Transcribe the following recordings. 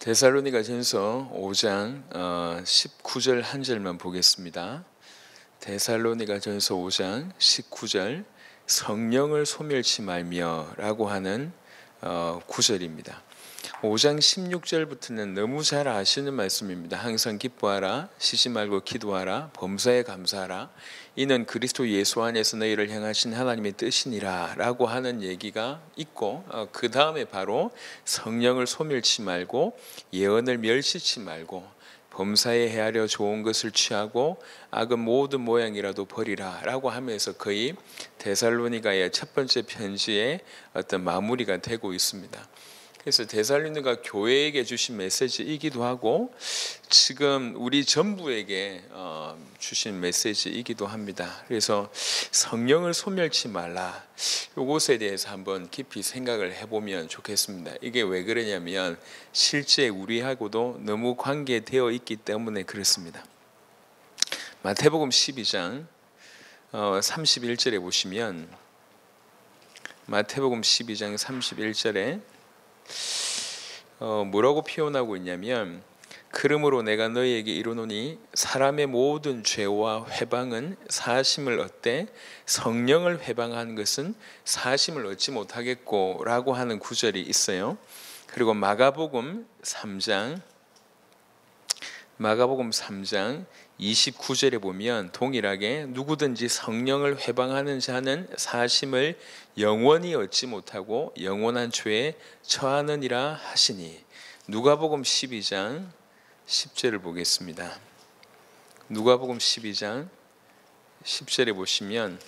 데살로니가전서 5장 19절 한 절만 보겠습니다. 데살로니가전서 5장 19절 성령을 소멸치 말며 라고 하는 구절입니다. 5장 16절부터는 너무 잘 아시는 말씀입니다. 항상 기뻐하라, 쉬지 말고 기도하라, 범사에 감사하라, 이는 그리스도 예수 안에서 너희를 향하신 하나님의 뜻이니라 라고 하는 얘기가 있고, 그 다음에 바로 성령을 소멸치 말고 예언을 멸시치 말고 범사에 헤아려 좋은 것을 취하고 악은 모든 모양이라도 버리라 라고 하면서 거의 데살로니가의 첫 번째 편지의 어떤 마무리가 되고 있습니다. 그래서 데살로니가 교회에게 주신 메시지이기도 하고 지금 우리 전부에게 주신 메시지이기도 합니다. 그래서 성령을 소멸치 말라, 이것에 대해서 한번 깊이 생각을 해보면 좋겠습니다. 이게 왜 그러냐면 실제 우리하고도 너무 관계되어 있기 때문에 그렇습니다. 마태복음 12장 31절에 보시면, 마태복음 12장 31절에 뭐라고 표현하고 있냐면, 그러므로 내가 너희에게 이르노니 사람의 모든 죄와 회방은 사하심을 얻되 성령을 회방하는 것은 사하심을 얻지 못하겠고 라고 하는 구절이 있어요. 그리고 마가복음 3장 29절에 보면 동일하게 누구든지 성령을 회방하는 자는 사하심을 영원히 얻지 못하고 영원한 죄에 처하느니라 하시니, 누가복음 12장 10절을 보겠습니다. 누가복음 12장 10절에 보시면,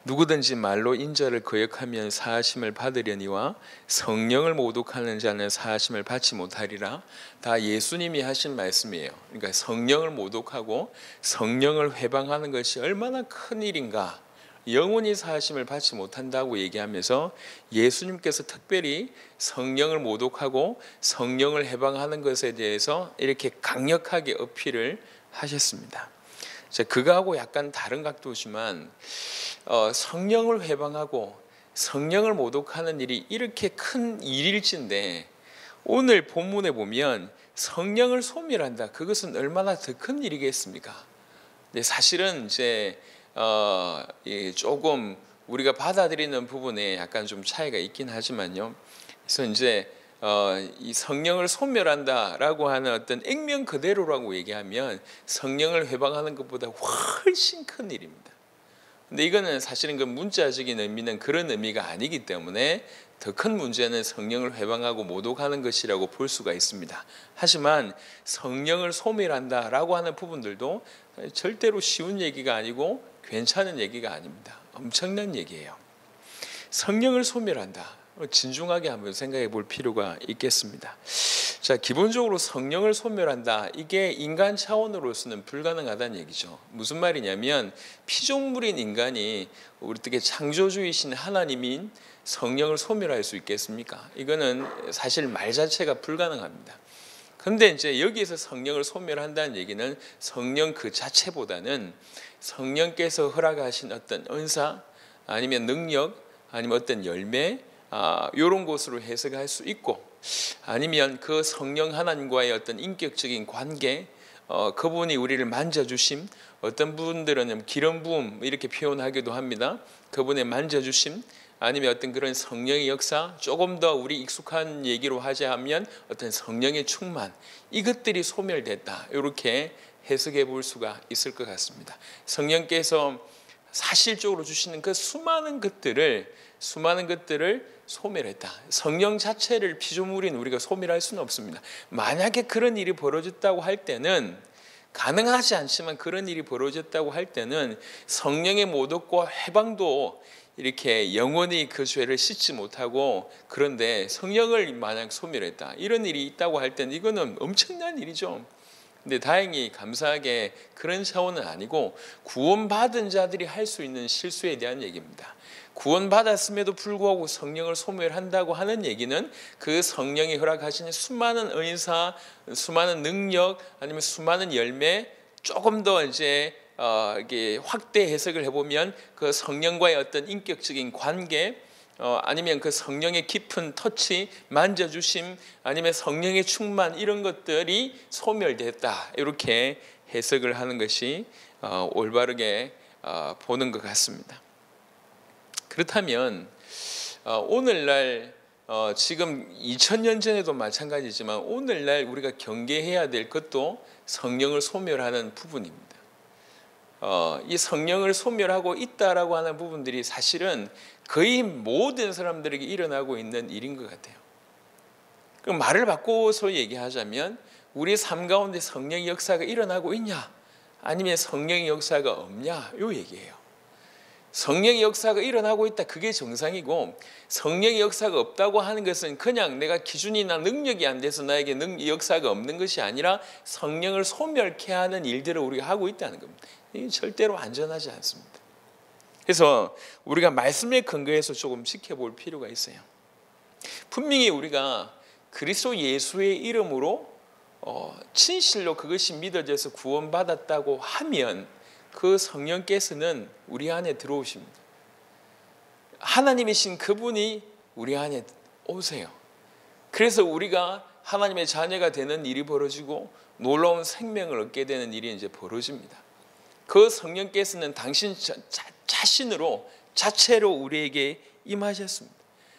누구든지 말로 인자를 거역하면 사하심을 받으려니와 성령을 모독하는 자는 사하심을 받지 못하리라. 다 예수님이 하신 말씀이에요. 그러니까 성령을 모독하고 성령을 회방하는 것이 얼마나 큰 일인가, 영원히 사하심을 받지 못한다고 얘기하면서 예수님께서 특별히 성령을 모독하고 성령을 회방하는 것에 대해서 이렇게 강력하게 어필을 하셨습니다. 그거하고 약간 다른 각도지만 성령을 회방하고 성령을 모독하는 일이 이렇게 큰 일일진데, 오늘 본문에 보면 성령을 소멸한다, 그것은 얼마나 더 큰 일이겠습니까? 근데 사실은 이제 조금 우리가 받아들이는 부분에 약간 좀 차이가 있긴 하지만요. 그래서 이제 이 성령을 소멸한다라고 하는 어떤 액면 그대로라고 얘기하면 성령을 회방하는 것보다 훨씬 큰 일입니다. 근데 이거는 사실은 그 문자적인 의미는 그런 의미가 아니기 때문에 더 큰 문제는 성령을 회방하고 모독하는 것이라고 볼 수가 있습니다. 하지만 성령을 소멸한다라고 하는 부분들도 절대로 쉬운 얘기가 아니고 괜찮은 얘기가 아닙니다. 엄청난 얘기예요. 성령을 소멸한다, 진중하게 한번 생각해 볼 필요가 있겠습니다. 자, 기본적으로 성령을 소멸한다, 이게 인간 차원으로서는 불가능하다는 얘기죠. 무슨 말이냐면 피조물인 인간이 어떻게 창조주이신 하나님인 성령을 소멸할 수 있겠습니까? 이거는 사실 말 자체가 불가능합니다. 그런데 이제 여기에서 성령을 소멸한다는 얘기는 성령 그 자체보다는 성령께서 허락하신 어떤 은사, 아니면 능력, 아니면 어떤 열매, 이런 것으로 해석할 수 있고, 아니면 그 성령 하나님과의 어떤 인격적인 관계, 그분이 우리를 만져주심, 어떤 분들은 기름 부음 이렇게 표현하기도 합니다. 그분의 만져주심, 아니면 어떤 그런 성령의 역사, 조금 더 우리 익숙한 얘기로 하자면 어떤 성령의 충만, 이것들이 소멸됐다, 이렇게 해석해 볼 수가 있을 것 같습니다. 성령께서 사실적으로 주시는 그 수많은 것들을 소멸했다. 성령 자체를 피조물인 우리가 소멸할 수는 없습니다. 만약에 그런 일이 벌어졌다고 할 때는, 가능하지 않지만 그런 일이 벌어졌다고 할 때는 성령의 모독과 해방도 이렇게 영원히 그 죄를 씻지 못하고, 그런데 성령을 만약 소멸했다, 이런 일이 있다고 할 때는 이거는 엄청난 일이죠. 근데 다행히 감사하게 그런 차원은 아니고 구원받은 자들이 할 수 있는 실수에 대한 얘기입니다. 구원받았음에도 불구하고 성령을 소멸한다고 하는 얘기는 그 성령이 허락하신 수많은 은사, 수많은 능력, 아니면 수많은 열매, 조금 더 이제 이게 확대 해석을 해보면 그 성령과의 어떤 인격적인 관계, 아니면 그 성령의 깊은 터치, 만져주심, 아니면 성령의 충만, 이런 것들이 소멸됐다, 이렇게 해석을 하는 것이 올바르게 보는 것 같습니다. 그렇다면 오늘날 지금 2000년 전에도 마찬가지지만 오늘날 우리가 경계해야 될 것도 성령을 소멸하는 부분입니다. 이 성령을 소멸하고 있다라고 하는 부분들이 사실은 거의 모든 사람들에게 일어나고 있는 일인 것 같아요. 그럼 말을 바꿔서 얘기하자면 우리 삶 가운데 성령의 역사가 일어나고 있냐, 아니면 성령의 역사가 없냐, 요 얘기예요. 성령의 역사가 일어나고 있다, 그게 정상이고, 성령의 역사가 없다고 하는 것은 그냥 내가 기준이나 능력이 안 돼서 나에게 역사가 없는 것이 아니라 성령을 소멸케 하는 일들을 우리가 하고 있다는 겁니다. 이게 절대로 안전하지 않습니다. 그래서 우리가 말씀에 근거해서 조금 지켜볼 필요가 있어요. 분명히 우리가 그리스도 예수의 이름으로 진실로 그것이 믿어져서 구원받았다고 하면 그 성령께서는 우리 안에 들어오십니다. 하나님이신 그분이 우리 안에 오세요. 그래서 우리가 하나님의 자녀가 되는 일이 벌어지고 놀라운 생명을 얻게 되는 일이 이제 벌어집니다. 그 성령께서는 당신 자신으로 자체로 우리에게 임하셨습니다.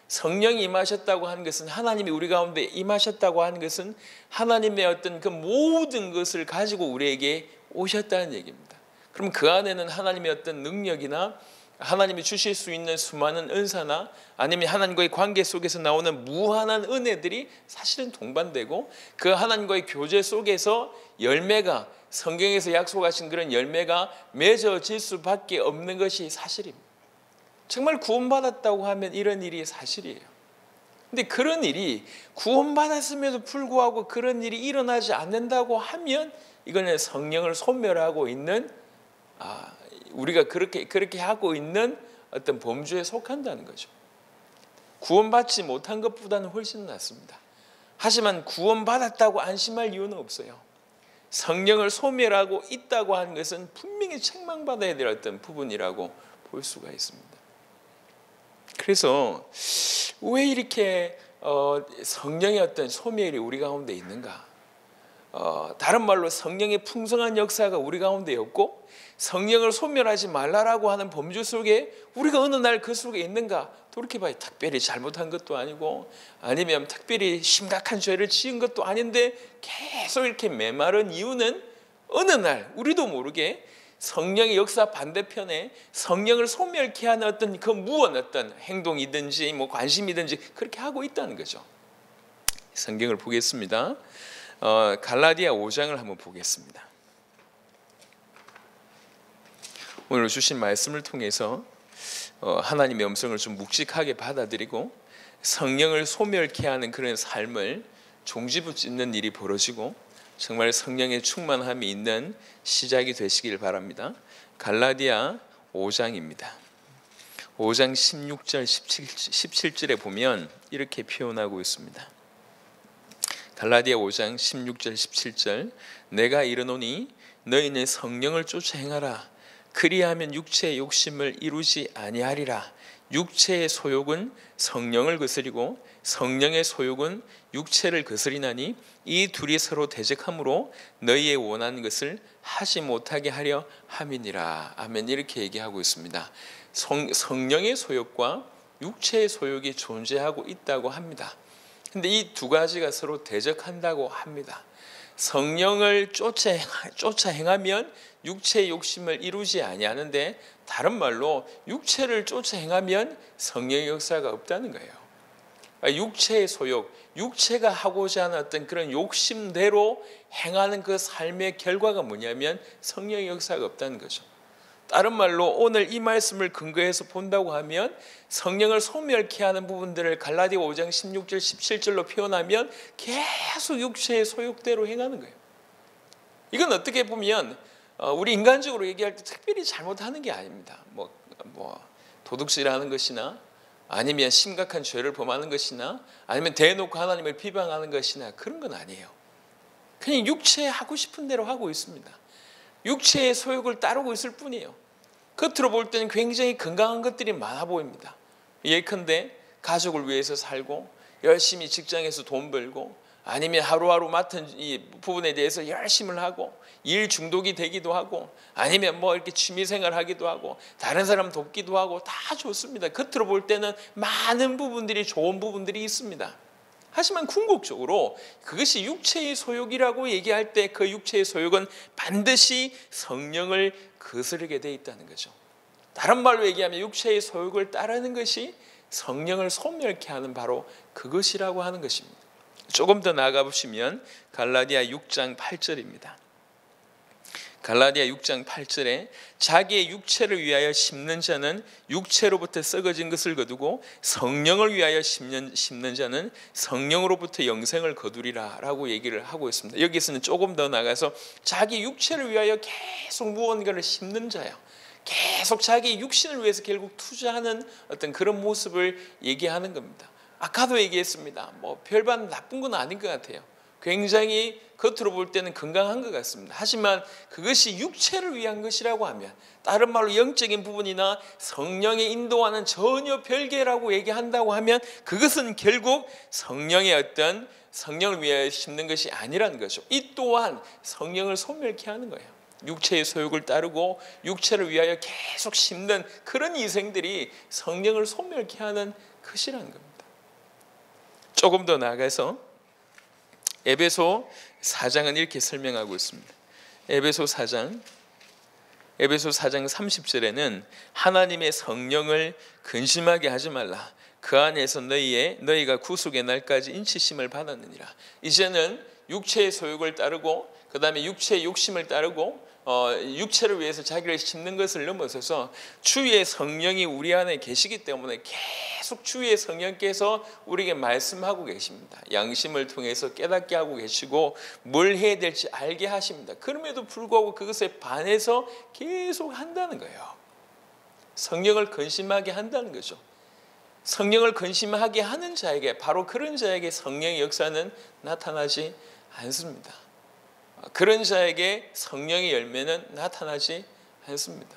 성령이 임하셨다고 하는 것은, 하나님이 우리 가운데 임하셨다고 하는 것은 하나님의 어떤 그 모든 것을 가지고 우리에게 오셨다는 얘기입니다. 그럼 그 안에는 하나님의 어떤 능력이나 하나님이 주실 수 있는 수많은 은사나 아니면 하나님과의 관계 속에서 나오는 무한한 은혜들이 사실은 동반되고, 그 하나님과의 교제 속에서 열매가, 성경에서 약속하신 그런 열매가 맺어질 수밖에 없는 것이 사실입니다. 정말 구원받았다고 하면 이런 일이 사실이에요. 근데 그런 일이 구원받았음에도 불구하고 그런 일이 일어나지 않는다고 하면 이거는 성령을 소멸하고 있는, 우리가 그렇게 하고 있는 어떤 범주에 속한다는 거죠. 구원받지 못한 것보다는 훨씬 낫습니다. 하지만 구원받았다고 안심할 이유는 없어요. 성령을 소멸하고 있다고 하는 것은 분명히 책망받아야 될 어떤 부분이라고 볼 수가 있습니다. 그래서 왜 이렇게 성령의 어떤 소멸이 우리 가운데 있는가? 다른 말로 성령의 풍성한 역사가 우리 가운데 없고 성령을 소멸하지 말라라고 하는 범주 속에 우리가 어느 날 그 속에 있는가? 돌이켜봐야 특별히 잘못한 것도 아니고, 아니면 특별히 심각한 죄를 지은 것도 아닌데 계속 이렇게 메마른 이유는 어느 날 우리도 모르게 성령의 역사 반대편에 성령을 소멸케 하는 어떤 그 무언 어떤 행동이든지 뭐 관심이든지 그렇게 하고 있다는 거죠. 성경을 보겠습니다. 갈라디아 5장을 한번 보겠습니다. 오늘 주신 말씀을 통해서 하나님의 음성을 좀 묵직하게 받아들이고 성령을 소멸케 하는 그런 삶을 종지부짓는 일이 벌어지고 정말 성령의 충만함이 있는 시작이 되시길 바랍니다. 갈라디아 5장입니다. 5장 16절 17절에 보면 이렇게 표현하고 있습니다. 갈라디아 5장 16절 17절 내가 이르노니 너희는 성령을 쫓아 행하라. 그리하면 육체의 욕심을 이루지 아니하리라. 육체의 소욕은 성령을 거스리고 성령의 소욕은 육체를 거스리나니 이 둘이 서로 대적하므로 너희의 원하는 것을 하지 못하게 하려 함이니라. 아멘. 이렇게 얘기하고 있습니다. 성령의 소욕과 육체의 소욕이 존재하고 있다고 합니다. 근데 이 두 가지가 서로 대적한다고 합니다. 성령을 쫓아 행하면 육체의 욕심을 이루지 아니하는데, 다른 말로 육체를 쫓아 행하면 성령의 역사가 없다는 거예요. 육체의 소욕, 육체가 하고자 하는 어떤 그런 욕심대로 행하는 그 삶의 결과가 뭐냐면 성령의 역사가 없다는 거죠. 다른 말로 오늘 이 말씀을 근거해서 본다고 하면 성령을 소멸케 하는 부분들을 갈라디아 5장 16절 17절로 표현하면 계속 육체의 소욕대로 행하는 거예요. 이건 어떻게 보면 우리 인간적으로 얘기할 때 특별히 잘못하는 게 아닙니다. 뭐 도둑질하는 것이나 아니면 심각한 죄를 범하는 것이나 아니면 대놓고 하나님을 비방하는 것이나 그런 건 아니에요. 그냥 육체에 하고 싶은 대로 하고 있습니다. 육체의 소욕을 따르고 있을 뿐이에요. 겉으로 볼 때는 굉장히 건강한 것들이 많아 보입니다. 예컨대 가족을 위해서 살고 열심히 직장에서 돈 벌고 아니면 하루하루 맡은 이 부분에 대해서 열심을 하고 일 중독이 되기도 하고 아니면 뭐 이렇게 취미생활 하기도 하고 다른 사람 돕기도 하고 다 좋습니다. 겉으로 볼 때는 많은 부분들이 좋은 부분들이 있습니다. 하지만 궁극적으로 그것이 육체의 소욕이라고 얘기할 때 그 육체의 소욕은 반드시 성령을 거스르게 돼 있다는 거죠. 다른 말로 얘기하면 육체의 소욕을 따르는 것이 성령을 소멸케 하는 바로 그것이라고 하는 것입니다. 조금 더 나아가 보시면 갈라디아 6장 8절입니다. 갈라디아 6장 8절에 자기의 육체를 위하여 심는 자는 육체로부터 썩어진 것을 거두고 성령을 위하여 심는 자는 성령으로부터 영생을 거두리라 라고 얘기를 하고 있습니다. 여기서는 조금 더 나가서 자기 육체를 위하여 계속 무언가를 심는 자예요. 계속 자기 육신을 위해서 결국 투자하는 어떤 그런 모습을 얘기하는 겁니다. 아까도 얘기했습니다. 뭐 별반 나쁜 건 아닌 것 같아요. 굉장히 겉으로 볼 때는 건강한 것 같습니다. 하지만 그것이 육체를 위한 것이라고 하면 다른 말로 영적인 부분이나 성령의 인도와는 전혀 별개라고 얘기한다고 하면 그것은 결국 성령의 어떤 성령을 위하여 심는 것이 아니라는 거죠. 이 또한 성령을 소멸케 하는 거예요. 육체의 소욕을 따르고 육체를 위하여 계속 심는 그런 이생들이 성령을 소멸케 하는 것이라는 겁니다. 조금 더 나아가서 에베소 4장은 이렇게 설명하고 있습니다. 에베소 4장 30절에는 하나님의 성령을 근심하게 하지 말라. 그 안에서 너희가 구속의 날까지 인치심을 받았느니라. 이제는 육체의 소욕을 따르고 그 다음에 육체의 욕심을 따르고 육체를 위해서 자기를 심는 것을 넘어서서 주의 성령이 우리 안에 계시기 때문에 계속 주의 성령께서 우리에게 말씀하고 계십니다. 양심을 통해서 깨닫게 하고 계시고 뭘 해야 될지 알게 하십니다. 그럼에도 불구하고 그것에 반해서 계속 한다는 거예요. 성령을 근심하게 한다는 거죠. 성령을 근심하게 하는 자에게, 바로 그런 자에게 성령의 역사는 나타나지 않습니다. 그런 자에게 성령의 열매는 나타나지 않습니다.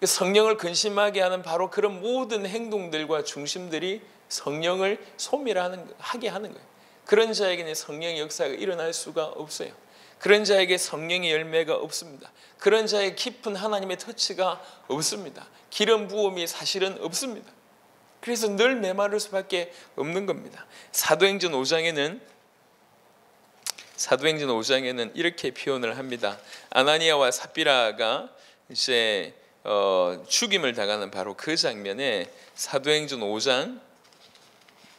성령을 근심하게 하는 바로 그런 모든 행동들과 중심들이 성령을 소멸하게 하는 거예요. 그런 자에게는 성령의 역사가 일어날 수가 없어요. 그런 자에게 성령의 열매가 없습니다. 그런 자에게 깊은 하나님의 터치가 없습니다. 기름 부음이 사실은 없습니다. 그래서 늘 메마를 수밖에 없는 겁니다. 사도행전 5장에는 이렇게 표현을 합니다. 아나니아와 삽비라가 이제 죽임을 당하는 바로 그 장면에 사도행전 5장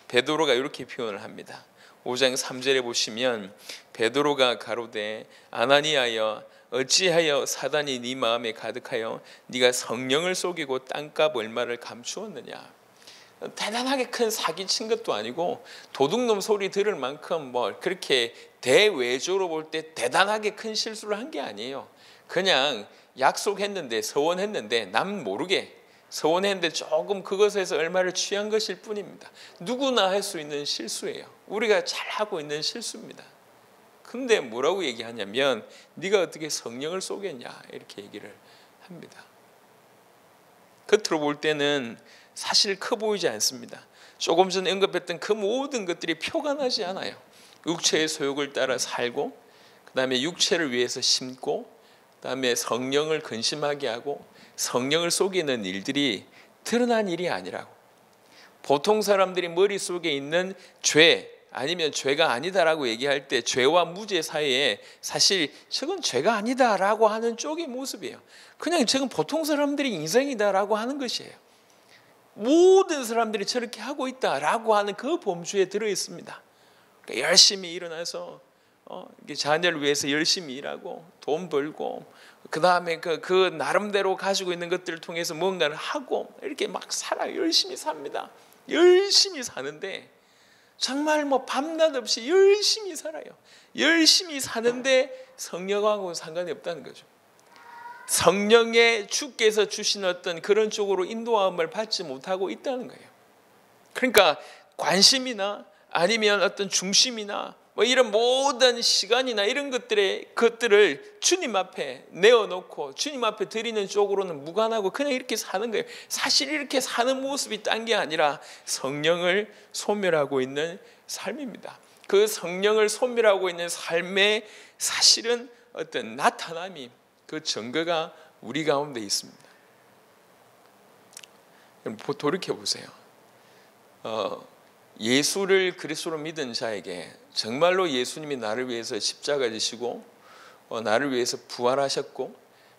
베드로가 이렇게 표현을 합니다. 5장 3절에 보시면 베드로가 가로되 아나니아여 어찌하여 사단이 네 마음에 가득하여 네가 성령을 속이고 땅값 얼마를 감추었느냐. 대단하게 큰 사기 친 것도 아니고 도둑놈 소리 들을 만큼 뭐 그렇게 대외적으로 볼 때 대단하게 큰 실수를 한 게 아니에요. 그냥 약속했는데 서원했는데 남 모르게 서원했는데 조금 그것에서 얼마를 취한 것일 뿐입니다. 누구나 할 수 있는 실수예요. 우리가 잘하고 있는 실수입니다. 근데 뭐라고 얘기하냐면 네가 어떻게 성령을 속였냐 이렇게 얘기를 합니다. 겉으로 볼 때는 사실 커 보이지 않습니다. 조금 전에 언급했던 그 모든 것들이 표가 나지 않아요. 육체의 소욕을 따라 살고 그 다음에 육체를 위해서 심고 그 다음에 성령을 근심하게 하고 성령을 속이는 일들이 드러난 일이 아니라고. 보통 사람들이 머릿속에 있는 죄 아니면 죄가 아니다라고 얘기할 때 죄와 무죄 사이에 사실 저건 죄가 아니다라고 하는 쪽의 모습이에요. 그냥 저건 보통 사람들이 인생이다라고 하는 것이에요. 모든 사람들이 저렇게 하고 있다라고 하는 그 범주에 들어있습니다. 그러니까 열심히 일어나서 자녀를 위해서 열심히 일하고 돈 벌고 그 다음에 그 나름대로 가지고 있는 것들을 통해서 뭔가를 하고 이렇게 막 살아요. 열심히 삽니다. 열심히 사는데 정말 뭐 밤낮 없이 열심히 살아요. 열심히 사는데 성령하고는 상관이 없다는 거죠. 성령의 주께서 주신 어떤 그런 쪽으로 인도함을 받지 못하고 있다는 거예요. 그러니까 관심이나 아니면 어떤 중심이나 뭐 이런 모든 시간이나 이런 것들을 주님 앞에 내어놓고 주님 앞에 드리는 쪽으로는 무관하고 그냥 이렇게 사는 거예요. 사실 이렇게 사는 모습이 딴 게 아니라 성령을 소멸하고 있는 삶입니다. 그 성령을 소멸하고 있는 삶의 사실은 어떤 나타남이, 그 증거가 우리 가운데 있습니다. 돌이켜 보세요. 예수를 그리스도로 믿은 자에게 정말로 예수님이 나를 위해서 십자가 지시고 나를 위해서 부활하셨고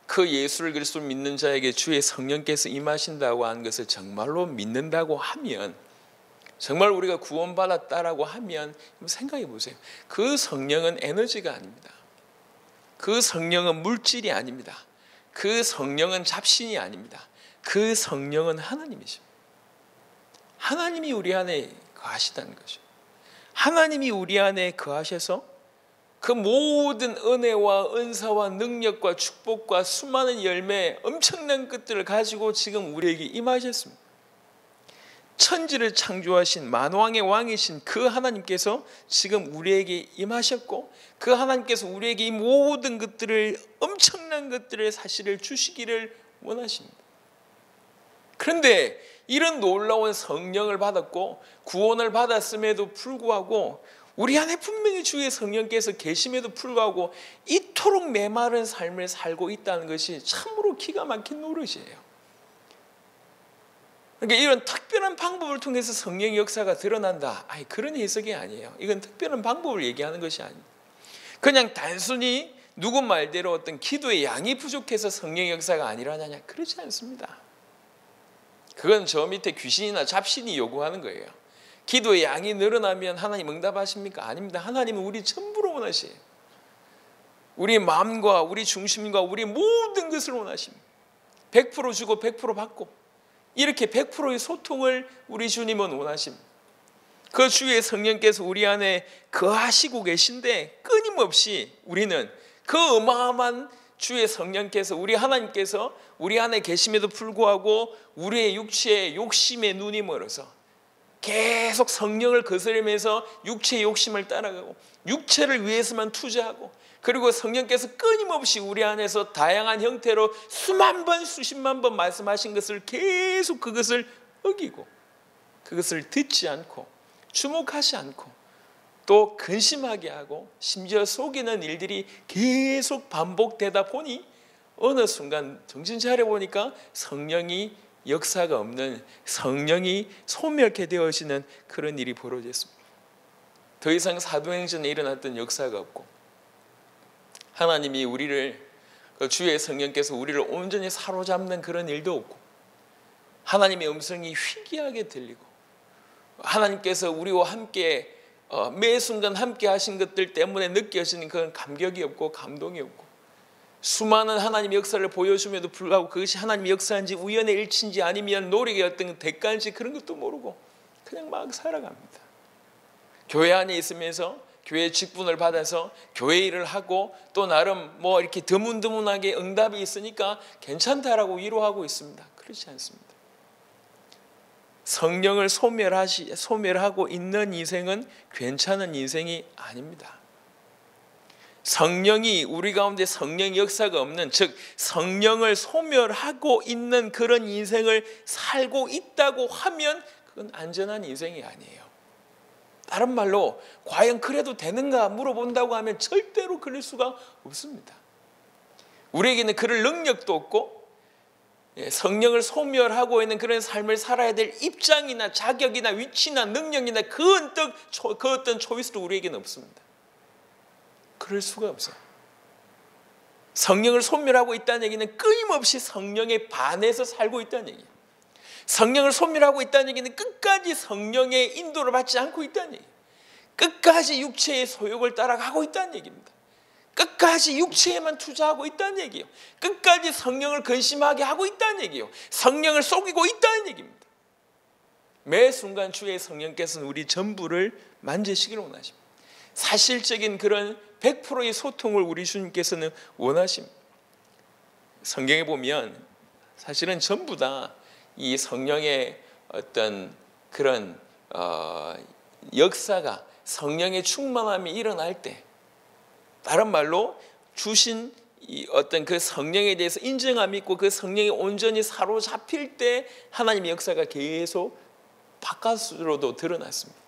그 예수를 그리스도로 믿는 자에게 주의 성령께서 임하신다고 하는 것을 정말로 믿는다고 하면, 정말 우리가 구원받았다라고 하면 생각해 보세요. 그 성령은 에너지가 아닙니다. 그 성령은 물질이 아닙니다. 그 성령은 잡신이 아닙니다. 그 성령은 하나님이십니다. 하나님이 우리 안에 거하시다는 거죠. 하나님이 우리 안에 거하셔서 그 모든 은혜와 은사와 능력과 축복과 수많은 열매, 엄청난 것들을 가지고 지금 우리에게 임하셨습니다. 천지를 창조하신 만왕의 왕이신 그 하나님께서 지금 우리에게 임하셨고, 그 하나님께서 우리에게 이 모든 것들을, 엄청난 것들의 사실을 주시기를 원하십니다. 그런데 이런 놀라운 성령을 받았고 구원을 받았음에도 불구하고 우리 안에 분명히 주의 성령께서 계심에도 불구하고 이토록 메마른 삶을 살고 있다는 것이 참으로 기가 막힌 노릇이에요. 그러니까 이런 특별한 방법을 통해서 성령의 역사가 드러난다, 그런 해석이 아니에요. 이건 특별한 방법을 얘기하는 것이 아닙니다. 그냥 단순히 누구 말대로 어떤 기도의 양이 부족해서 성령의 역사가 아니라냐, 그렇지 않습니다. 그건 저 밑에 귀신이나 잡신이 요구하는 거예요. 기도의 양이 늘어나면 하나님 응답하십니까? 아닙니다. 하나님은 우리 전부로 원하세요. 우리 마음과 우리 중심과 우리 모든 것을 원하십니다. 100% 주고 100% 받고, 이렇게 100%의 소통을 우리 주님은 원하십니다. 그 주의 성령께서 우리 안에 거하시고 계신데 끊임없이 우리는 그 어마어마한 주의 성령께서, 우리 하나님께서 우리 안에 계심에도 불구하고 우리의 육체의 욕심에 눈이 멀어서 계속 성령을 거스르면서 육체의 욕심을 따라가고 육체를 위해서만 투자하고, 그리고 성령께서 끊임없이 우리 안에서 다양한 형태로 수만 번 수십만 번 말씀하신 것을 계속 그것을 어기고 그것을 듣지 않고 주목하지 않고 또 근심하게 하고 심지어 속이는 일들이 계속 반복되다 보니 어느 순간 정신 차려보니까 성령이 역사가 없는, 성령이 소멸케 되어지는 그런 일이 벌어졌습니다. 더 이상 사도행전에 일어났던 역사가 없고, 하나님이 우리를, 주의 성령께서 우리를 온전히 사로잡는 그런 일도 없고, 하나님의 음성이 희귀하게 들리고, 하나님께서 우리와 함께 매 순간 함께 하신 것들 때문에 느껴지는 그런 감격이 없고 감동이 없고, 수많은 하나님의 역사를 보여줌에도 불구하고 그것이 하나님의 역사인지 우연의 일치인지 아니면 노력의 어떤 대가인지 그런 것도 모르고 그냥 막 살아갑니다. 교회 안에 있으면서 교회 직분을 받아서 교회 일을 하고 또 나름 뭐 이렇게 드문드문하게 응답이 있으니까 괜찮다라고 위로하고 있습니다. 그렇지 않습니다. 성령을 소멸하고 있는 인생은 괜찮은 인생이 아닙니다. 성령이 우리 가운데 성령의 역사가 없는, 즉 성령을 소멸하고 있는 그런 인생을 살고 있다고 하면 그건 안전한 인생이 아니에요. 다른 말로 과연 그래도 되는가 물어본다고 하면 절대로 그럴 수가 없습니다. 우리에게는 그럴 능력도 없고 성령을 소멸하고 있는 그런 삶을 살아야 될 입장이나 자격이나 위치나 능력이나 그 어떤 초이스도 우리에게는 없습니다. 그럴 수가 없어요. 성령을 소멸하고 있다는 얘기는 끊임없이 성령에 반해서 살고 있다는 얘기예요. 성령을 소멸하고 있다는 얘기는 끝까지 성령의 인도를 받지 않고 있다는 얘기예요. 끝까지 육체의 소욕을 따라가고 있다는 얘기입니다. 끝까지 육체에만 투자하고 있다는 얘기예요. 끝까지 성령을 근심하게 하고 있다는 얘기예요. 성령을 속이고 있다는 얘기입니다. 매 순간 주의 성령께서는 우리 전부를 만지시기를 원하십니다. 사실적인 그런 100%의 소통을 우리 주님께서는 원하십니다. 성경에 보면 사실은 전부 다 이 성령의 어떤 그런 역사가 성령의 충만함이 일어날 때, 다른 말로 주신 이 어떤 그 성령에 대해서 인정함이 있고 그 성령이 온전히 사로잡힐 때 하나님의 역사가 계속 바깥으로도 드러났습니다.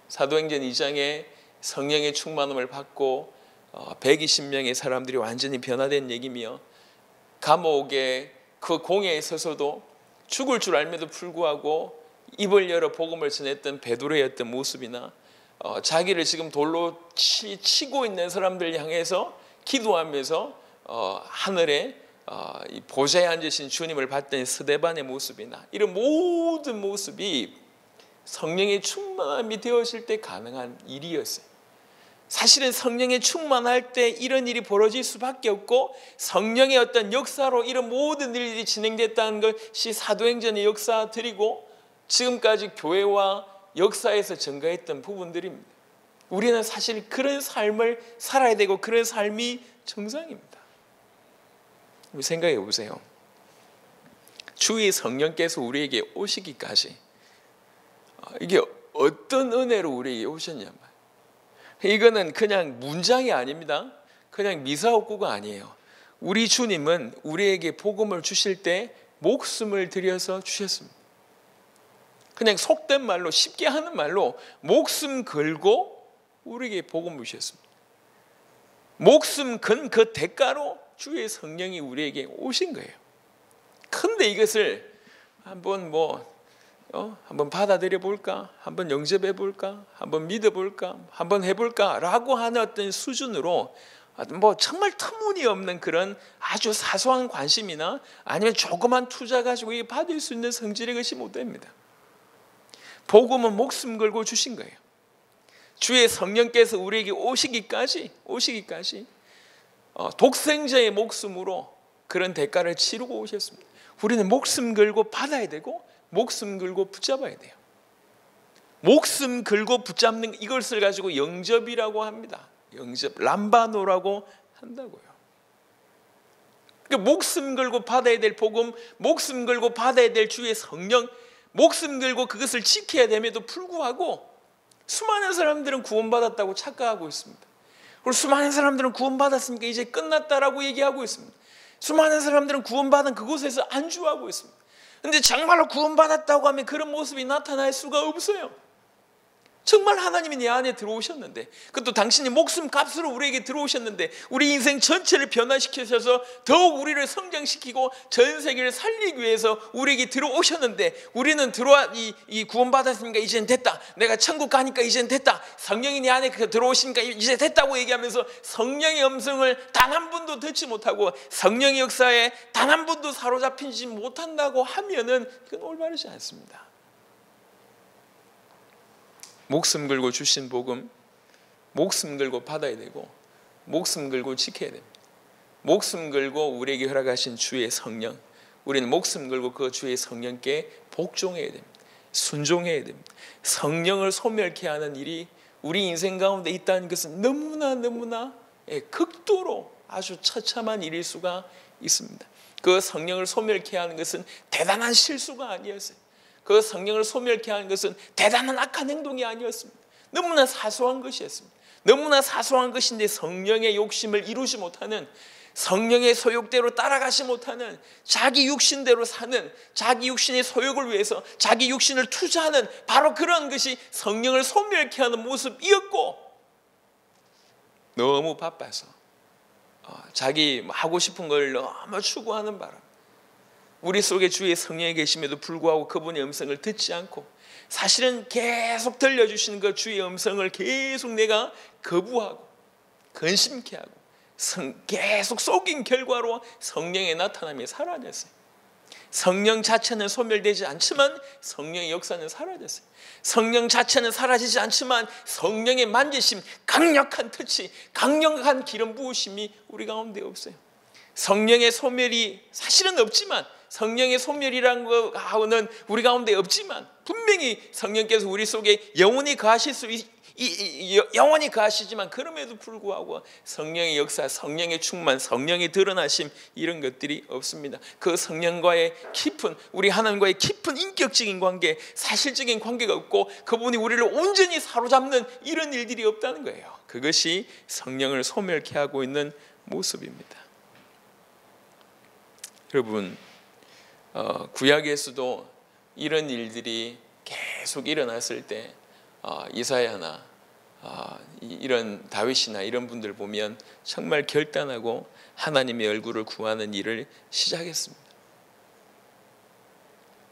사도행전 2장에 성령의 충만함을 받고 120명의 사람들이 완전히 변화된 얘기며, 감옥에 그 공회에 서서도 죽을 줄 알면도 불구하고 입을 열어 복음을 전했던 베드로의 어떤 모습이나, 자기를 지금 돌로 치고 있는 사람들 향해서 기도하면서 하늘에 이 보좌에 앉으신 주님을 봤던 스데반의 모습이나, 이런 모든 모습이 성령의 충만함이 되어질 때 가능한 일이었어요. 사실은 성령의 충만할 때 이런 일이 벌어질 수밖에 없고, 성령의 어떤 역사로 이런 모든 일들이 진행됐다는 것이 사도행전의 역사들이고 지금까지 교회와 역사에서 증가했던 부분들입니다. 우리는 사실 그런 삶을 살아야 되고 그런 삶이 정상입니다. 생각해 보세요. 주의 성령께서 우리에게 오시기까지 이게 어떤 은혜로 우리에게 오셨냐면, 이거는 그냥 문장이 아닙니다. 그냥 미사옥구가 아니에요. 우리 주님은 우리에게 복음을 주실 때 목숨을 들여서 주셨습니다. 그냥 속된 말로, 쉽게 하는 말로 목숨 걸고 우리에게 복음을 주셨습니다. 목숨 건 그 대가로 주의 성령이 우리에게 오신 거예요. 그런데 이것을 한번 한번 받아들여 볼까? 한번 영접해 볼까? 한번 믿어 볼까? 한번 해 볼까라고 하는 어떤 수준으로 정말 터무니없는 그런 아주 사소한 관심이나 아니면 조그만 투자 가지고 받을 수 있는 성질의 것이 못 됩니다. 복음은 목숨 걸고 주신 거예요. 주의 성령께서 우리에게 오시기까지 독생자의 목숨으로 그런 대가를 치르고 오셨습니다. 우리는 목숨 걸고 받아야 되고 목숨 걸고 붙잡아야 돼요. 목숨 걸고 붙잡는 이것을 가지고 영접이라고 합니다. 영접, 람바노라고 한다고요. 그러니까 목숨 걸고 받아야 될 복음, 목숨 걸고 받아야 될 주의 성령, 목숨 걸고 그것을 지켜야 됨에도 불구하고 수많은 사람들은 구원받았다고 착각하고 있습니다. 그리고 수많은 사람들은 구원받았으니까 이제 끝났다라고 얘기하고 있습니다. 수많은 사람들은 구원받은 그곳에서 안주하고 있습니다. 그런데 정말로 구원받았다고 하면 그런 모습이 나타날 수가 없어요. 정말 하나님이 내 안에 들어오셨는데, 그것도 당신이 목숨 값으로 우리에게 들어오셨는데, 우리 인생 전체를 변화시키셔서 더욱 우리를 성장시키고 전 세계를 살리기 위해서 우리에게 들어오셨는데, 우리는 이 구원받았으니까 이젠 됐다, 내가 천국 가니까 이젠 됐다, 성령이 내 안에 들어오시니까 이제 됐다고 얘기하면서 성령의 음성을 단 한 번도 듣지 못하고 성령의 역사에 단 한 번도 사로잡히지 못한다고 하면은 그건 올바르지 않습니다. 목숨 걸고 주신 복음, 목숨 걸고 받아야 되고 목숨 걸고 지켜야 됩니다. 목숨 걸고 우리에게 허락하신 주의 성령, 우리는 목숨 걸고 그 주의 성령께 복종해야 됩니다. 순종해야 됩니다. 성령을 소멸케 하는 일이 우리 인생 가운데 있다는 것은 너무나 극도로 아주 처참한 일일 수가 있습니다. 그 성령을 소멸케 하는 것은 대단한 실수가 아니었어요. 그 성령을 소멸케 하는 것은 대단한 악한 행동이 아니었습니다. 너무나 사소한 것이었습니다. 너무나 사소한 것인데 성령의 욕심을 이루지 못하는, 성령의 소욕대로 따라가지 못하는, 자기 육신대로 사는, 자기 육신의 소욕을 위해서 자기 육신을 투자하는 바로 그런 것이 성령을 소멸케 하는 모습이었고, 너무 바빠서 자기 하고 싶은 걸 너무 추구하는 바람, 우리 속에 주의 성령이 계심에도 불구하고 그분의 음성을 듣지 않고, 사실은 계속 들려주시는 그 주의 음성을 계속 내가 거부하고 근심케 하고 계속 속인 결과로 성령의 나타남이 사라졌어요. 성령 자체는 소멸되지 않지만 성령의 역사는 사라졌어요. 성령 자체는 사라지지 않지만 성령의 만지심, 강력한 터치, 강력한 기름 부으심이 우리 가운데 없어요. 성령의 소멸이 사실은 없지만, 성령의 소멸이라는 거하고는 우리 가운데 없지만, 분명히 성령께서 우리 속에 영원히 거하실 수 영원히 가시지만 그럼에도 불구하고 성령의 역사, 성령의 충만, 성령의 드러나심 이런 것들이 없습니다. 그 성령과의 깊은, 우리 하나님과의 깊은 인격적인 관계, 사실적인 관계가 없고 그분이 우리를 온전히 사로잡는 이런 일들이 없다는 거예요. 그것이 성령을 소멸케 하고 있는 모습입니다. 여러분, 구약에서도 이런 일들이 계속 일어났을 때 이사야나 이런 다윗이나 이런 분들 보면 정말 결단하고 하나님의 얼굴을 구하는 일을 시작했습니다.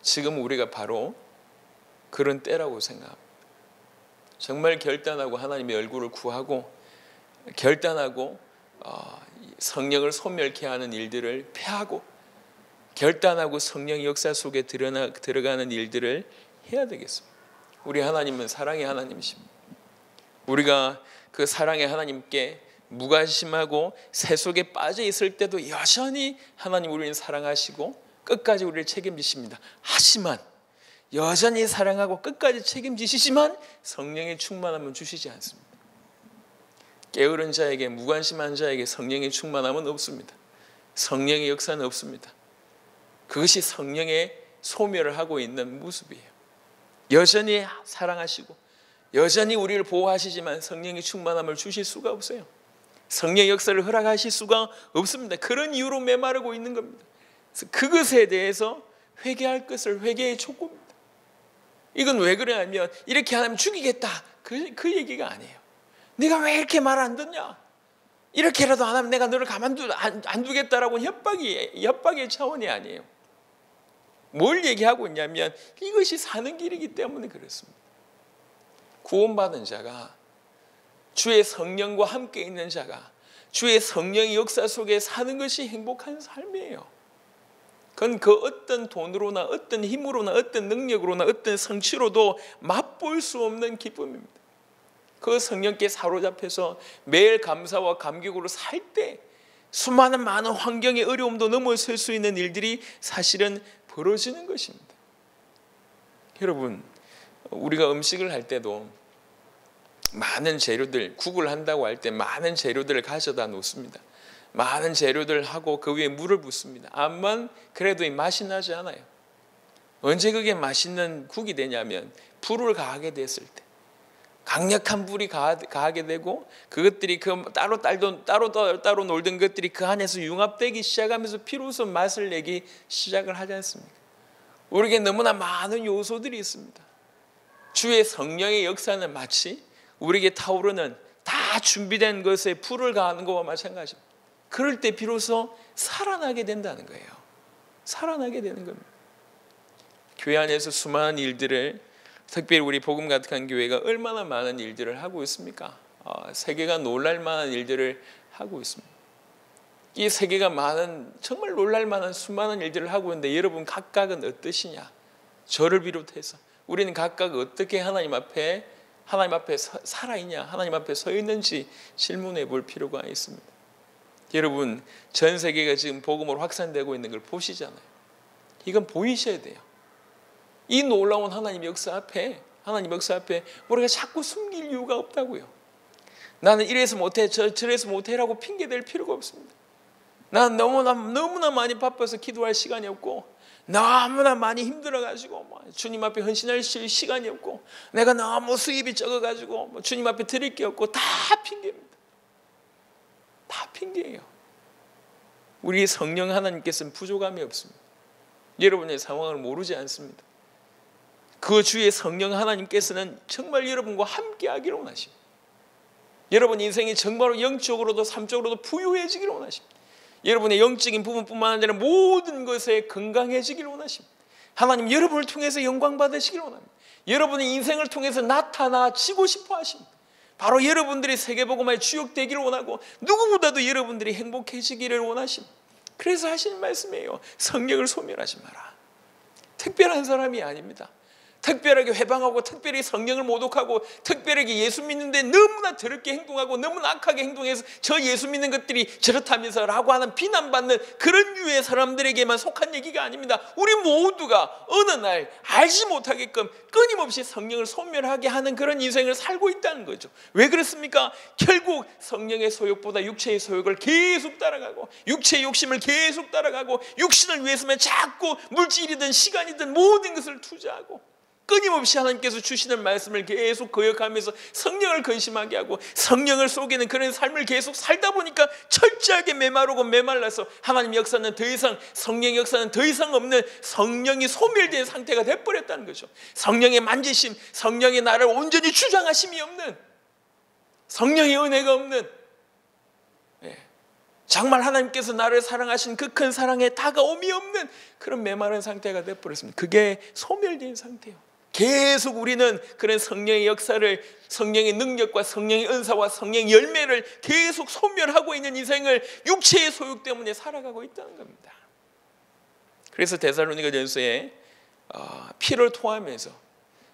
지금 우리가 바로 그런 때라고 생각합니다. 정말 결단하고 하나님의 얼굴을 구하고 결단하고 성령을 소멸케 하는 일들을 패하고 결단하고 성령의 역사 속에 들어가는 일들을 해야 되겠습니다. 우리 하나님은 사랑의 하나님이십니다. 우리가 그 사랑의 하나님께 무관심하고 새 속에 빠져 있을 때도 여전히 하나님 우리를 사랑하시고 끝까지 우리를 책임지십니다. 하지만 여전히 사랑하고 끝까지 책임지시지만 성령의 충만함은 주시지 않습니다. 게으른 자에게, 무관심한 자에게 성령의 충만함은 없습니다. 성령의 역사는 없습니다. 그것이 성령의 소멸을 하고 있는 모습이에요. 여전히 사랑하시고 여전히 우리를 보호하시지만 성령의 충만함을 주실 수가 없어요. 성령의 역사를 허락하실 수가 없습니다. 그런 이유로 메마르고 있는 겁니다. 그래서 그것에 대해서 회개할 것을 회개의 촉구입니다. 이건 왜 그러냐면 이렇게 하면 죽이겠다 그 얘기가 아니에요. 네가 왜 이렇게 말 안 듣냐? 이렇게라도 안 하면 내가 너를 안 두겠다라고 협박의 차원이 아니에요. 뭘 얘기하고 있냐면 이것이 사는 길이기 때문에 그렇습니다. 구원받은 자가, 주의 성령과 함께 있는 자가 주의 성령의 역사 속에 사는 것이 행복한 삶이에요. 그건 그 어떤 돈으로나 어떤 힘으로나 어떤 능력으로나 어떤 성취로도 맛볼 수 없는 기쁨입니다. 그 성령께 사로잡혀서 매일 감사와 감격으로 살 때 수많은 많은 환경의 어려움도 넘어설 수 있는 일들이 사실은 벌어지는 것입니다. 여러분, 우리가 음식을 할 때도 많은 재료들, 국을 한다고 할 때 많은 재료들을 가져다 놓습니다. 많은 재료들 하고 그 위에 물을 붓습니다. 암만 그래도 이 맛이 나지 않아요. 언제 그게 맛있는 국이 되냐면 불을 가하게 됐을 때, 강력한 불이 가하게 되고 그것들이 그 따로 놀던 것들이 그 안에서 융합되기 시작하면서 비로소 맛을 내기 시작을 하지 않습니까? 우리에게 너무나 많은 요소들이 있습니다. 주의 성령의 역사는 마치 우리에게 타오르는 다 준비된 것에 불을 가하는 것과 마찬가지입니다. 그럴 때 비로소 살아나게 된다는 거예요. 살아나게 되는 겁니다. 교회 안에서 수많은 일들을, 특별히 우리 복음 가득한 교회가 얼마나 많은 일들을 하고 있습니까? 세계가 놀랄 만한 일들을 하고 있습니다. 이 세계가 정말 놀랄 만한 수많은 일들을 하고 있는데 여러분 각각은 어떠시냐? 저를 비롯해서 우리는 각각 어떻게 하나님 앞에 살아있냐? 하나님 앞에 서 있는지 질문해 볼 필요가 있습니다. 여러분, 전 세계가 지금 복음으로 확산되고 있는 걸 보시잖아요. 이건 보이셔야 돼요. 이 놀라운 하나님 역사 앞에 우리가 자꾸 숨길 이유가 없다고요. 나는 이래서 못해 저래서 못해라고 핑계댈 필요가 없습니다. 나는 너무나 많이 바빠서 기도할 시간이 없고 너무나 많이 힘들어가지고 주님 앞에 헌신할 시간이 없고 내가 너무 수입이 적어가지고 주님 앞에 드릴 게 없고 다 핑계입니다. 다 핑계예요. 우리 성령 하나님께서는 부족함이 없습니다. 여러분의 상황을 모르지 않습니다. 그 주의 성령 하나님께서는 정말 여러분과 함께 하기를 원하십니다. 여러분 인생이 정말로 영적으로도 삶적으로도 부유해지기를 원하십니다. 여러분의 영적인 부분뿐만 아니라 모든 것에 건강해지기를 원하십니다. 하나님 여러분을 통해서 영광 받으시기를 원합니다. 여러분의 인생을 통해서 나타나지고 싶어 하십니다. 바로 여러분들이 세계복음화에 주역되기를 원하고 누구보다도 여러분들이 행복해지기를 원하십니다. 그래서 하시는 말씀이에요. 성령을 소멸하지 마라. 특별한 사람이 아닙니다. 특별하게 회방하고 특별히 성령을 모독하고 특별하게 예수 믿는데 너무나 더럽게 행동하고 너무나 악하게 행동해서 저 예수 믿는 것들이 저렇다면서 라고 하는 비난받는 그런 유의 사람들에게만 속한 얘기가 아닙니다. 우리 모두가 어느 날 알지 못하게끔 끊임없이 성령을 소멸하게 하는 그런 인생을 살고 있다는 거죠. 왜 그렇습니까? 결국 성령의 소욕보다 육체의 소욕을 계속 따라가고 육체의 욕심을 계속 따라가고 육신을 위해서만 자꾸 물질이든 시간이든 모든 것을 투자하고 끊임없이 하나님께서 주시는 말씀을 계속 거역하면서 성령을 근심하게 하고 성령을 속이는 그런 삶을 계속 살다 보니까 철저하게 메마르고 메말라서 하나님 역사는 더 이상, 성령의 역사는 더 이상 없는 성령이 소멸된 상태가 돼버렸다는 거죠. 성령의 만지심, 성령의 나를 온전히 주장하심이 없는, 성령의 은혜가 없는, 정말 하나님께서 나를 사랑하신 그 큰 사랑에 다가옴이 없는 그런 메마른 상태가 돼버렸습니다. 그게 소멸된 상태예요. 계속 우리는 그런 성령의 역사를, 성령의 능력과 성령의 은사와 성령의 열매를 계속 소멸하고 있는 인생을 육체의 소욕 때문에 살아가고 있다는 겁니다. 그래서 데살로니가전서에 피를 토하면서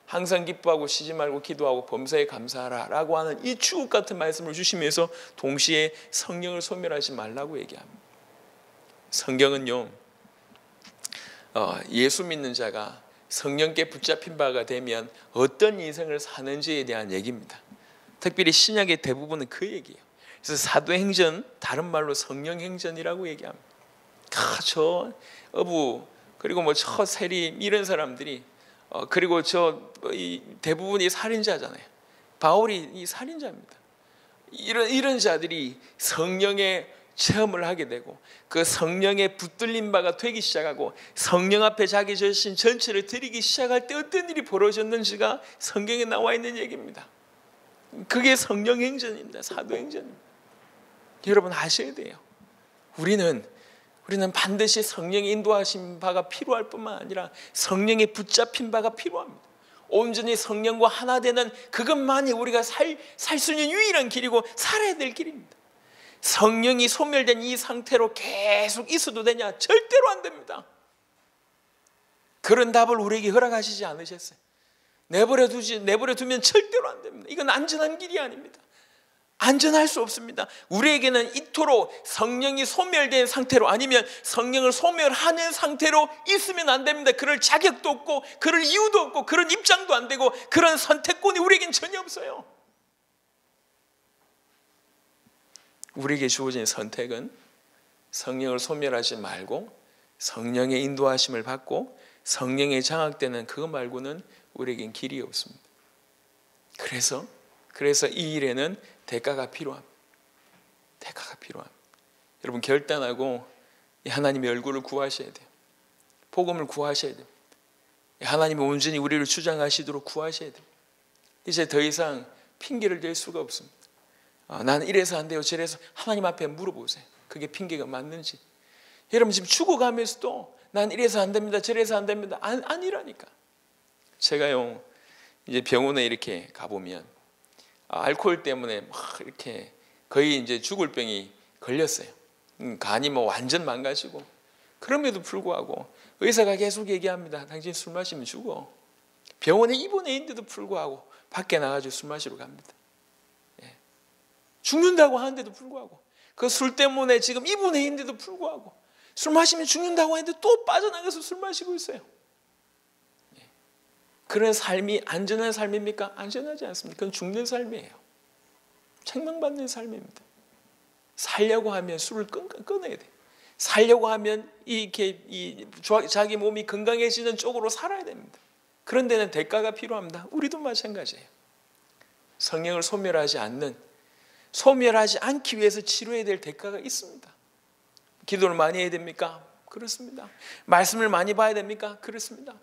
항상 기뻐하고 쉬지 말고 기도하고 범사에 감사하라라고 하는 이 주옥 같은 말씀을 주시면서 동시에 성령을 소멸하지 말라고 얘기합니다. 성경은요, 예수 믿는 자가 성령께 붙잡힌 바가 되면 어떤 인생을 사는지에 대한 얘기입니다. 특별히 신약의 대부분은 그 얘기예요. 그래서 사도행전, 다른 말로 성령행전이라고 얘기합니다. 저 어부 그리고 뭐 저 세림 이런 사람들이 그리고 대부분이 살인자잖아요. 바울이 이 살인자입니다. 이런 자들이 성령의 체험을 하게 되고 그 성령의 붙들린 바가 되기 시작하고 성령 앞에 자기 자신 전체를 드리기 시작할 때 어떤 일이 벌어졌는지가 성경에 나와 있는 얘기입니다. 그게 성령행전입니다. 사도행전입니다. 여러분 아셔야 돼요. 우리는 반드시 성령의 인도하신 바가 필요할 뿐만 아니라 성령에 붙잡힌 바가 필요합니다. 온전히 성령과 하나 되는 그것만이 우리가 살 수 있는 유일한 길이고 살아야 될 길입니다. 성령이 소멸된 이 상태로 계속 있어도 되냐? 절대로 안 됩니다. 그런 답을 우리에게 허락하시지 않으셨어요. 내버려 두면 절대로 안 됩니다. 이건 안전한 길이 아닙니다. 안전할 수 없습니다. 우리에게는 이토록 성령이 소멸된 상태로 아니면 성령을 소멸하는 상태로 있으면 안 됩니다. 그럴 자격도 없고 그럴 이유도 없고 그런 입장도 안 되고 그런 선택권이 우리에겐 전혀 없어요. 우리에게 주어진 선택은 성령을 소멸하지 말고 성령의 인도하심을 받고 성령의 장악되는 그거 말고는 우리에겐 길이 없습니다. 그래서 이 일에는 대가가 필요합니다. 대가가 필요합니다. 여러분 결단하고 하나님의 얼굴을 구하셔야 돼요. 복음을 구하셔야 돼요. 하나님이 온전히 우리를 주장하시도록 구하셔야 돼요. 이제 더 이상 핑계를 댈 수가 없습니다. 나는 이래서 안 돼요 저래서 하나님 앞에 물어보세요. 그게 핑계가 맞는지. 여러분 지금 죽어가면서도 난 이래서 안 됩니다 저래서 안 됩니다 아니라니까. 제가요 이제 병원에 이렇게 가보면 알코올 때문에 막 이렇게 거의 이제 죽을 병이 걸렸어요. 간이 뭐 완전 망가지고 그럼에도 불구하고 의사가 계속 얘기합니다. 당신 술 마시면 죽어. 병원에 입원해 있는데도 불구하고 밖에 나가지고 술 마시러 갑니다. 죽는다고 하는데도 불구하고 그 술 때문에 지금 입원해 있는데도 불구하고 술 마시면 죽는다고 하는데 또 빠져나가서 술 마시고 있어요. 그런 삶이 안전한 삶입니까? 안전하지 않습니다. 그건 죽는 삶이에요. 책망받는 삶입니다. 살려고 하면 술을 끊어야 돼. 살려고 하면 자기 몸이 건강해지는 쪽으로 살아야 됩니다. 그런 데는 대가가 필요합니다. 우리도 마찬가지예요. 성령을 소멸하지 않기 위해서 치료해야 될 대가가 있습니다. 기도를 많이 해야 됩니까? 그렇습니다. 말씀을 많이 봐야 됩니까? 그렇습니다.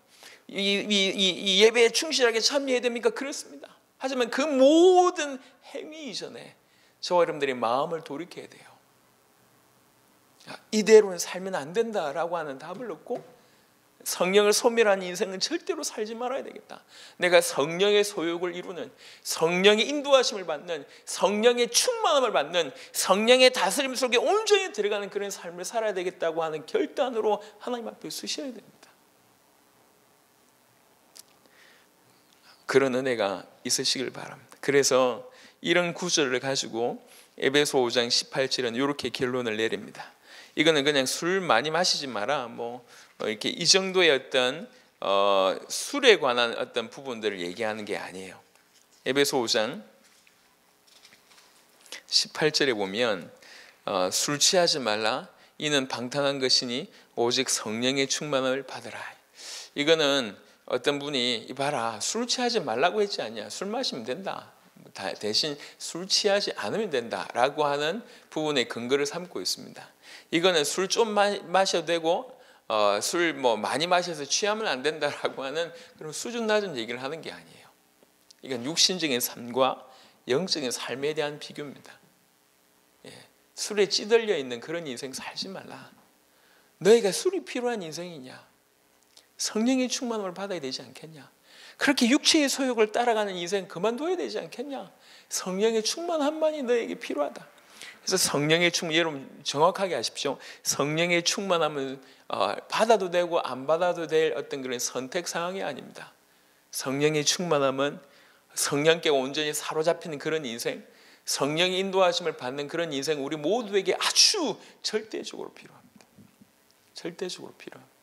이 예배에 충실하게 참여해야 됩니까? 그렇습니다. 하지만 그 모든 행위 이전에 저와 여러분들이 마음을 돌이켜야 돼요. 이대로는 살면 안 된다라고 하는 답을 얻고 성령을 소멸한 인생은 절대로 살지 말아야 되겠다. 내가 성령의 소욕을 이루는, 성령의 인도하심을 받는, 성령의 충만함을 받는, 성령의 다스림 속에 온전히 들어가는 그런 삶을 살아야 되겠다고 하는 결단으로 하나님 앞에 서셔야 됩니다. 그런 은혜가 있으시길 바랍니다. 그래서 이런 구절을 가지고 에베소 5장 18절은 이렇게 결론을 내립니다. 이거는 그냥 술 많이 마시지 마라, 이렇게 이 정도의 어떤 술에 관한 어떤 부분들을 얘기하는 게 아니에요. 에베소 5장 18절에 보면 술 취하지 말라, 이는 방탕한 것이니 오직 성령의 충만함을 받으라. 이거는 어떤 분이 봐라, 술 취하지 말라고 했지 않냐, 술 마시면 된다, 대신 술 취하지 않으면 된다라고 하는 부분의 근거를 삼고 있습니다. 이거는 술 좀 마셔도 되고 술 많이 마셔서 취하면 안 된다라고 하는 그런 수준 낮은 얘기를 하는 게 아니에요. 이건 육신적인 삶과 영적인 삶에 대한 비교입니다. 술에 찌들려 있는 그런 인생 살지 말라. 너희가 술이 필요한 인생이냐? 성령의 충만함을 받아야 되지 않겠냐? 그렇게 육체의 소욕을 따라가는 인생 그만둬야 되지 않겠냐? 성령의 충만함만이 너에게 필요하다. 그래서 성령의 충만, 여러분 정확하게 하십시오. 성령의 충만함은 받아도 되고 안 받아도 될 어떤 그런 선택 사항이 아닙니다. 성령의 충만함은 성령께 온전히 사로잡히는 그런 인생, 성령의 인도하심을 받는 그런 인생, 우리 모두에게 아주 절대적으로 필요합니다. 절대적으로 필요합니다.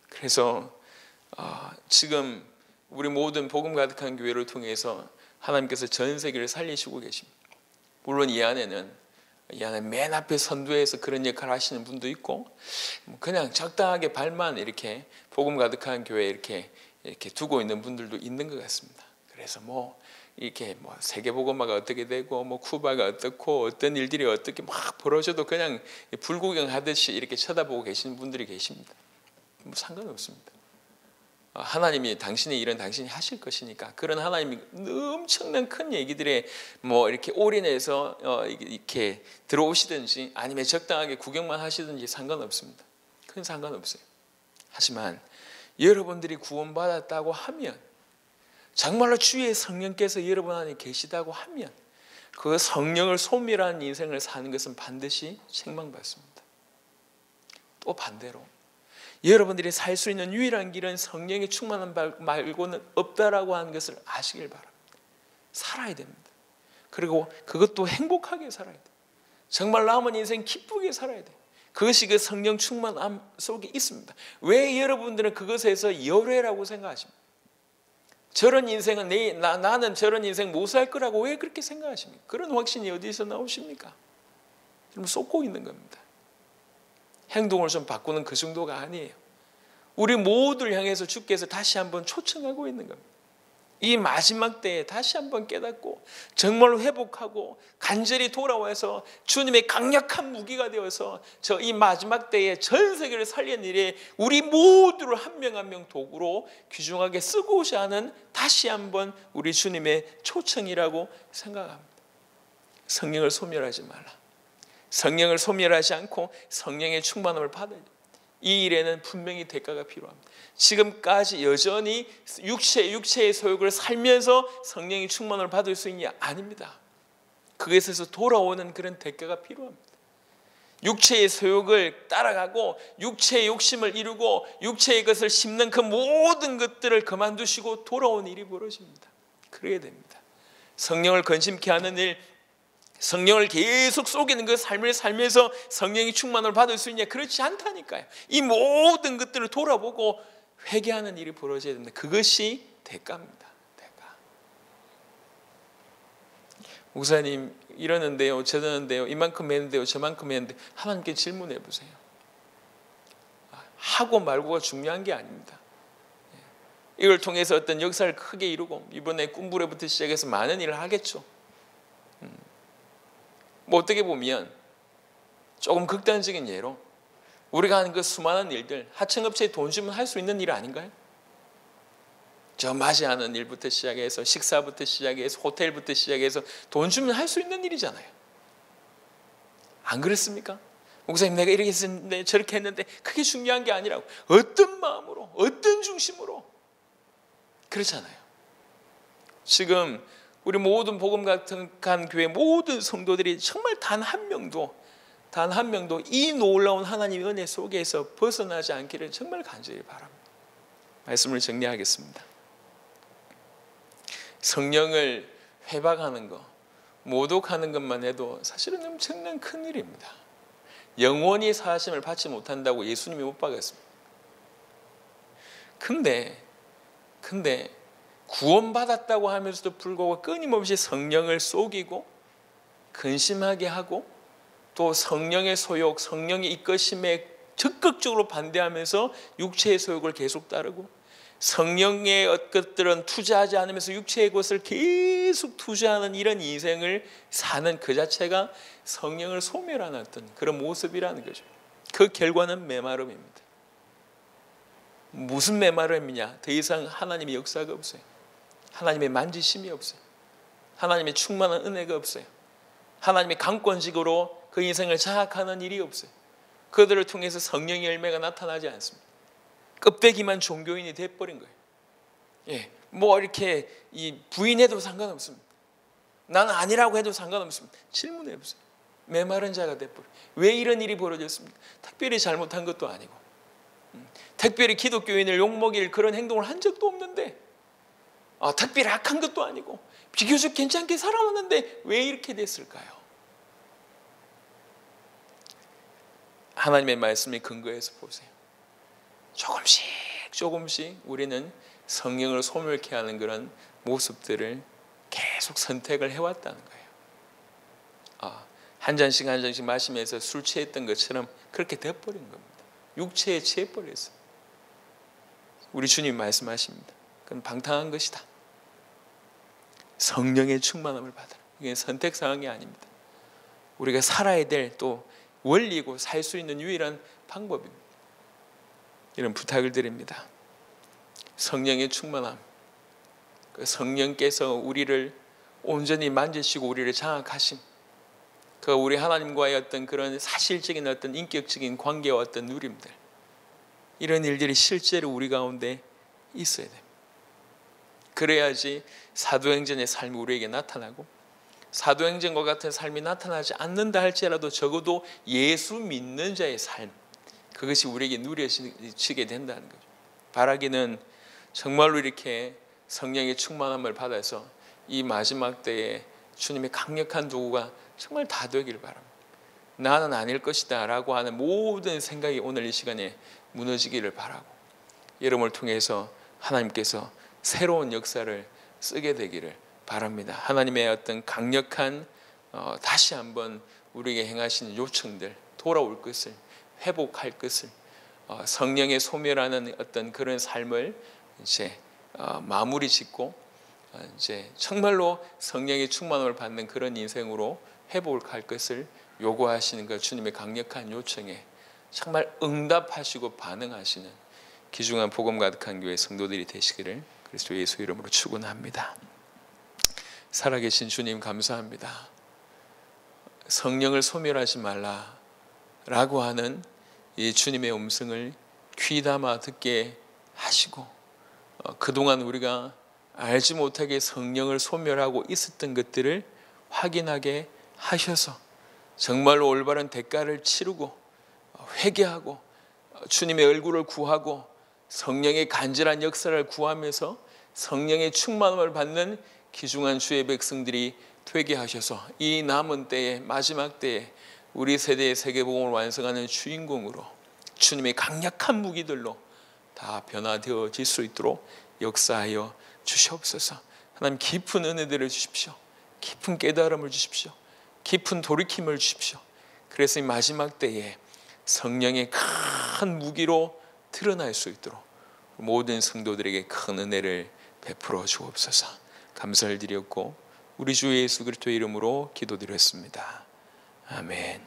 그래서 지금 우리 모든 복음 가득한 교회를 통해서 하나님께서 전 세계를 살리시고 계십니다. 물론 이 안에는 맨 앞에 선두에서 그런 역할을 하시는 분도 있고, 그냥 적당하게 발만 이렇게 복음 가득한 교회에 이렇게 두고 있는 분들도 있는 것 같습니다. 그래서 이렇게 세계 복음화가 어떻게 되고 쿠바가 어떻고 어떤 일들이 어떻게 막 벌어져도 그냥 불구경하듯이 이렇게 쳐다보고 계시는 분들이 계십니다. 상관없습니다. 하나님이 당신의 일은 당신이 하실 것이니까, 그런 하나님이 엄청난 큰 얘기들에 이렇게 올인해서 이렇게 들어오시든지 아니면 적당하게 구경만 하시든지 상관없습니다. 큰 상관없어요. 하지만 여러분들이 구원받았다고 하면, 정말로 주의 성령께서 여러분 안에 계시다고 하면, 그 성령을 소멸한 인생을 사는 것은 반드시 책망받습니다. 또 반대로 여러분들이 살 수 있는 유일한 길은 성령의 충만함 말고는 없다라고 하는 것을 아시길 바랍니다. 살아야 됩니다. 그리고 그것도 행복하게 살아야 돼요. 정말 남은 인생 기쁘게 살아야 돼요. 그것이 그 성령 충만함 속에 있습니다. 왜 여러분들은 그것에서 열애라고 생각하십니까? 저런 인생은 나는 저런 인생 못 살 거라고 왜 그렇게 생각하십니까? 그런 확신이 어디서 나오십니까? 여러분 쏟고 있는 겁니다. 행동을 좀 바꾸는 그 정도가 아니에요. 우리 모두를 향해서 주께서 다시 한번 초청하고 있는 겁니다. 이 마지막 때에 다시 한번 깨닫고 정말로 회복하고 간절히 돌아와서 주님의 강력한 무기가 되어서 이 마지막 때에 전 세계를 살리는 일에 우리 모두를 한 명 한 명 도구로 귀중하게 쓰고자 하는 다시 한번 우리 주님의 초청이라고 생각합니다. 성령을 소멸하지 말라. 성령을 소멸하지 않고 성령의 충만함을 받아야 돼요. 이 일에는 분명히 대가가 필요합니다. 지금까지 여전히 육체의 소욕을 살면서 성령의 충만을 받을 수 있냐? 아닙니다. 그것에서 돌아오는 그런 대가가 필요합니다. 육체의 소욕을 따라가고 육체의 욕심을 이루고 육체의 것을 심는 그 모든 것들을 그만두시고 돌아온 일이 벌어집니다. 그래야 됩니다. 성령을 건심케 하는 일, 성령을 계속 속이는 그 삶을 살면서 성령의 충만을 받을 수 있냐? 그렇지 않다니까요. 이 모든 것들을 돌아보고 회개하는 일이 벌어져야 됩니다. 그것이 대가입니다. 대가. 목사님 이러는데요, 저러는데요, 이만큼 했는데요, 저만큼 했는데, 하나님께 질문해 보세요. 하고 말고가 중요한 게 아닙니다. 이걸 통해서 어떤 역사를 크게 이루고 이번에 꿈부레부터 시작해서 많은 일을 하겠죠. 어떻게 보면 조금 극단적인 예로 우리가 하는 그 수많은 일들, 하청업체에 돈 주면 할 수 있는 일 아닌가요? 저 맞이하는 일부터 시작해서 식사부터 시작해서 호텔부터 시작해서 돈 주면 할 수 있는 일이잖아요. 안 그렇습니까? 목사님 내가 이렇게 했는데 저렇게 했는데 그게 중요한 게 아니라고. 어떤 마음으로, 어떤 중심으로, 그렇잖아요. 지금 우리 모든 복음 가득한 교회 모든 성도들이 정말 단 한 명도 이 놀라운 하나님의 은혜 속에서 벗어나지 않기를 정말 간절히 바랍니다. 말씀을 정리하겠습니다. 성령을 회박하는 것, 모독하는 것만 해도 사실은 엄청난 큰일입니다. 영원히 사하심을 받지 못한다고 예수님이 못 박았습니다. 근데 구원받았다고 하면서도 불구하고 끊임없이 성령을 속이고 근심하게 하고 또 성령의 소욕, 성령의 이끄심에 적극적으로 반대하면서 육체의 소욕을 계속 따르고 성령의 것들은 투자하지 않으면서 육체의 것을 계속 투자하는 이런 인생을 사는 그 자체가 성령을 소멸하는 어떤 그런 모습이라는 거죠. 그 결과는 메마름입니다. 무슨 메마름이냐? 더 이상 하나님의 역사가 없어요. 하나님의 만지심이 없어요. 하나님의 충만한 은혜가 없어요. 하나님의 강권직으로 그 인생을 장악하는 일이 없어요. 그들을 통해서 성령의 열매가 나타나지 않습니다. 껍데기만 종교인이 돼버린 거예요. 예, 뭐 이렇게 부인해도 상관없습니다. 나는 아니라고 해도 상관없습니다. 질문해 보세요. 메마른 자가 돼버려요. 왜 이런 일이 벌어졌습니까? 특별히 잘못한 것도 아니고 특별히 기독교인을 욕먹일 그런 행동을 한 적도 없는데 특별히 악한 것도 아니고 비교적 괜찮게 살아왔는데 왜 이렇게 됐을까요? 하나님의 말씀에 근거해서 보세요. 조금씩 우리는 성령을 소멸케 하는 그런 모습들을 계속 선택을 해왔다는 거예요. 한 잔씩 마시면서 술 취했던 것처럼 그렇게 돼버린 겁니다. 육체에 취해버렸어요. 우리 주님 말씀하십니다. 그건 방탕한 것이다. 성령의 충만함을 받으라. 이게 선택사항이 아닙니다. 우리가 살아야 될 또 원리고 살 수 있는 유일한 방법입니다. 이런 부탁을 드립니다. 성령의 충만함, 그 성령께서 우리를 온전히 만지시고 우리를 장악하심, 그 우리 하나님과의 어떤 그런 사실적인 어떤 인격적인 관계와 어떤 누림들, 이런 일들이 실제로 우리 가운데 있어야 됩니다. 그래야지 사도행전의 삶이 우리에게 나타나고, 사도행전과 같은 삶이 나타나지 않는다 할지라도 적어도 예수 믿는 자의 삶, 그것이 우리에게 누려지게 된다는 거죠. 바라기는 정말로 이렇게 성령의 충만함을 받아서 이 마지막 때에 주님의 강력한 도구가 정말 다 되길 바랍니다. 나는 아닐 것이다 라고 하는 모든 생각이 오늘 이 시간에 무너지기를 바라고, 여러분을 통해서 하나님께서 새로운 역사를 쓰게 되기를 바랍니다. 하나님의 어떤 강력한 다시 한번 우리에게 행하시는 요청들, 돌아올 것을, 회복할 것을, 성령의 소멸하는 어떤 그런 삶을 이제 마무리 짓고 이제 정말로 성령의 충만함을 받는 그런 인생으로 회복할 것을 요구하시는 그 주님의 강력한 요청에 정말 응답하시고 반응하시는 귀중한 복음 가득한 교회 성도들이 되시기를 그리스도 예수 이름으로 축원합니다. 살아계신 주님 감사합니다. 성령을 소멸하지 말라라고 하는 이 주님의 음성을 귀담아 듣게 하시고, 그동안 우리가 알지 못하게 성령을 소멸하고 있었던 것들을 확인하게 하셔서 정말로 올바른 대가를 치르고 회개하고 주님의 얼굴을 구하고 성령의 간절한 역사를 구하면서 성령의 충만함을 받는 귀중한 주의 백성들이 되게 하셔서 이 남은 때에, 마지막 때에 우리 세대의 세계복음을 완성하는 주인공으로 주님의 강력한 무기들로 다 변화되어질 수 있도록 역사하여 주시옵소서. 하나님 깊은 은혜들을 주십시오. 깊은 깨달음을 주십시오. 깊은 돌이킴을 주십시오. 그래서 이 마지막 때에 성령의 큰 무기로 드러날 수 있도록 모든 성도들에게 큰 은혜를 베풀어 주옵소서. 감사를 드렸고 우리 주 예수 그리스도의 이름으로 기도드렸습니다. 아멘.